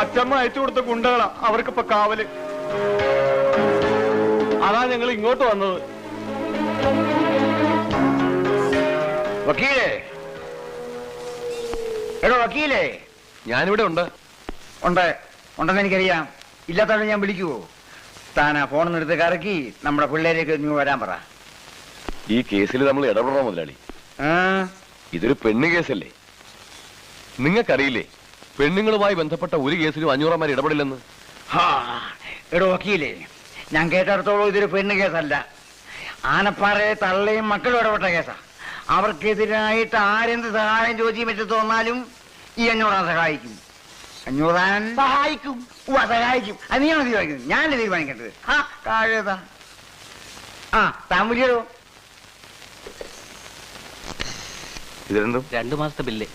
അച്ഛമ്മ അയച്ചു കൊടുത്ത ഗുണ്ടകളാ അവർക്കിപ്പോ കാവല്. അതാ ഞങ്ങൾ ഇങ്ങോട്ട് വന്നത്. വക്കീലേ, എടോ വക്കീലേ. ഞാനിവിടെ ഉണ്ട്. ഉണ്ടെന്ന് എനിക്കറിയാം. ഇല്ലാത്തവരെ ഞാൻ വിളിക്കുവോ? താനാ ഫോണിൽ എടുത്ത് കറക്കി നമ്മുടെ പിള്ളേരേക്ക് നീ വരാൻ പറ. ഈ കേസിൽ നമ്മൾ ഇടപെടണോ മുതലാളി? ഇതൊരു പെണ്ണ് കേസല്ലേ? നിങ്ങൾക്കറിയില്ലേ പെണ്ണുങ്ങളുമായി ബന്ധപ്പെട്ട ഒരു കേസിലും 500 ഇടപെടില്ലെന്ന്? എടോ വക്കീലേ, ഞാൻ കേട്ടിടത്തോളം ഇതൊരു പെണ്ണ് കേസല്ല. ആനപ്പാറയെ തള്ളയും മക്കളും ഇടപെട്ട കേസാ. അവർക്കെതിരായിട്ട് ആരെന്ത് സഹായം ചോദിച്ചു പറ്റി തോന്നാലും ഈ 500 സഹായിക്കും. 500 സഹായിക്കും. അത് നീയാണ് തീരുമാനിക്കുന്നത്, ഞാനല്ലേ തീരുമാനിക്കേണ്ടത്. താഴേതാ താൻ വിളിയോ? ഇത് രണ്ടും 2 മാസത്തെ ബില്ല്.